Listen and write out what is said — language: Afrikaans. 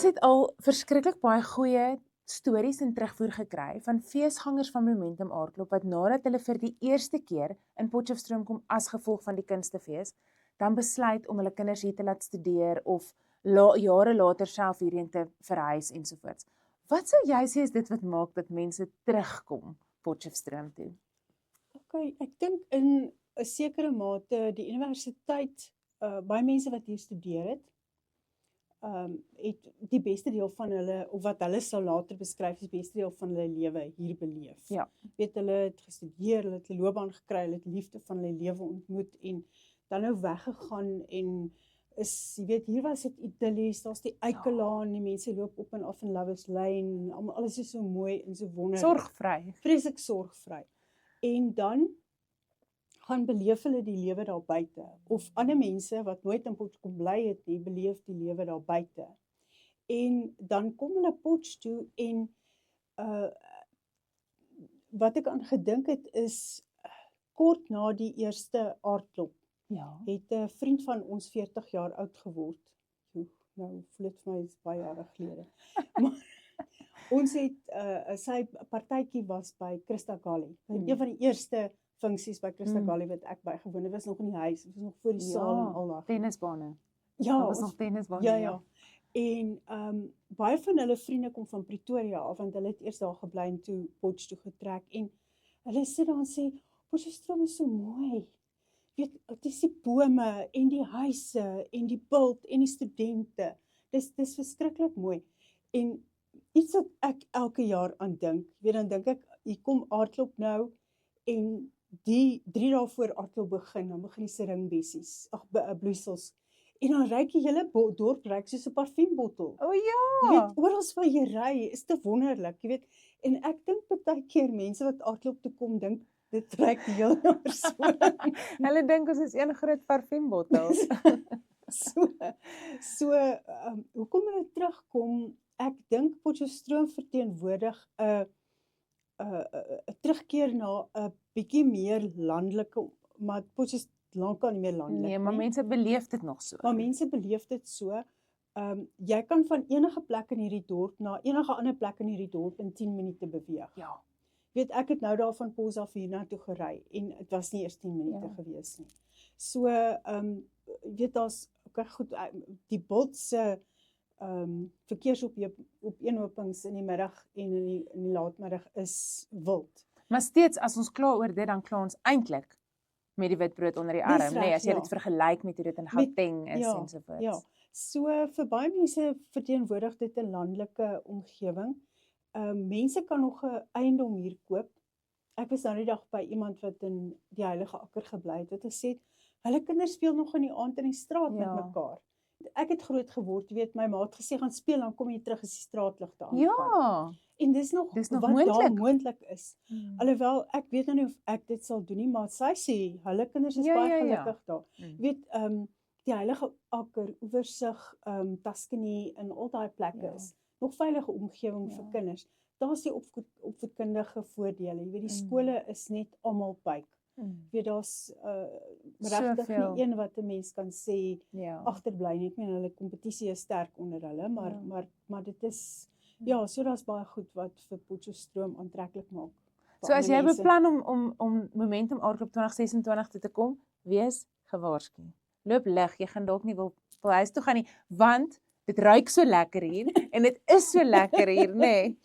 Ons het al verskriklik baie goeie stories en terugvoer gekry van feesgangers van Momentum Aardklop wat nadat hulle vir die eerste keer in Potchefstroom kom as gevolg van die kunstefees, dan besluit om hulle kinders hier te laat studeer of jare later self hierheen te verhuis ensovoorts. Wat sou jy sê is dit wat maak dat mense terugkom Potchefstroom toe? Okay, ek dink in 'n sekere mate die universiteit, baie mense wat hier studeer het die beste deel van hulle, of wat hulle sal later beskryf, die beste deel van hulle lewe hier beleef. Ja. Weet, hulle het gestudeer, hulle het 'n loopbaan gekry, hulle het liefde van hulle lewe ontmoet en dan nou weggegaan en jy weet, hier was dit idillies, daar's die Eikelaan, die mense loop op en af in Lovers Lane, en alles is so mooi en so wonderlik. Sorgvry. Vreeslik sorgvry. En dan gaan beleef hulle die lewe daar buite, of ander mense wat nooit in Potch kom bly het nie, beleef die lewe daar buite. En dan kom hulle Potch toe en wat ek aan gedink het is, kort na die eerste aardklop, het 'n vriend van ons 40 jaar oud geword. Nou voel dit vir my is baie jare gelede. Maar ons het, sy partytjie was by Christa Gali. Een van die eerste funksies by Christa Gali wat ek bygewoon het, was nog in die huis, het was nog voor die saal en al daai. Tennisbane. Ja, Daar was nog tennisbane. Ja. En baie van hulle vriende kom van Pretoria af, want hulle het eers daar gebly en toe Potch toe getrek. En hulle sit daar en sê, Potchefstroom is so mooi. Weet, het is die bome en die huise en die bult en die studente. Dis verskriklik mooi. En iets wat ek elke jaar aan dink, weet, dan dink ek, hier kom aardklop nou en die 3 dae voor aardklop begin, dan begin die seringbessies, bloeisels. En dan ruik die hele dorp ruik soos 'n parfuumbottel. O ja! Jy weet, oral waar jy ry, is te wonderlik, jy weet. En ek dink baie keer mense wat aardklop toe kom, dink dit ruik die hele jaar so. Hulle dink ons is een groot parfuumbottel. Hoekom hulle terugkom, ek dink Potchefstroom verteenwoordig 'n terugkeer na 'n bietjie meer landelike, maar Potchefstroom lankal nie meer landelik Nee, maar mense beleef dit nog so. Maar mense beleef dit so. Jy kan van enige plek in hierdie dorp na enige ander plek in hierdie dorp in 10 minute beweeg. Ja. Weet, ek het nou daar van Pos af hierna toe gery en dit was nie eers 10 minute gewees nie. So, weet, daar's goed, die Bult se verkeersopeenhopings in die middag en in die laatmiddag is wild. Maar steeds, as ons kla oor dit, dan kla ons eintlik met die witbrood onder die arm, nee, as jy dit vergelyk met hoe dit in Gauteng is ensovoorts. Ja, so vir baie mense verteenwoordig dit 'n landelike omgewing. Mense kan nog 'n eiendom hier koop. Ek was nou die dag by iemand wat in die Heilige Akker gebly het, wat gesê het, hulle kinders speel nog in die aand in die straat met mekaar. Ek het groot geword, jy weet, my ma het gesê, gaan speel, dan kom jy terug as die straatligte aangaan. Ja. En dis nog wat daar moontlik is. Alhoewel, ek weet nou nie of ek dit sal doen nie, maar sy sê, hulle kinders is baie gelukkig daar. Jy weet, die Heilige Akker, Oeversig, Tuscany en al daai plekke is nog veilige omgewing vir kinders. Daar is die opvoedkundige voordele. Jy weet, die skole is net almal pyk. Jy weet, daar's regtig nie een wat 'n mens kan sê agterbly nie. Ek meen, hulle kompetisie is sterk onder hulle, maar dit is so daar's baie goed wat vir Potchefstroom aantreklik maak. So as jy beplan om Momentum Aardklop 2026 toe te kom, wees gewaarsku. Loop lig, jy gaan dalk nie wil huis toe gaan nie, want dit ruik so lekker hier en dit is so lekker hier, nê?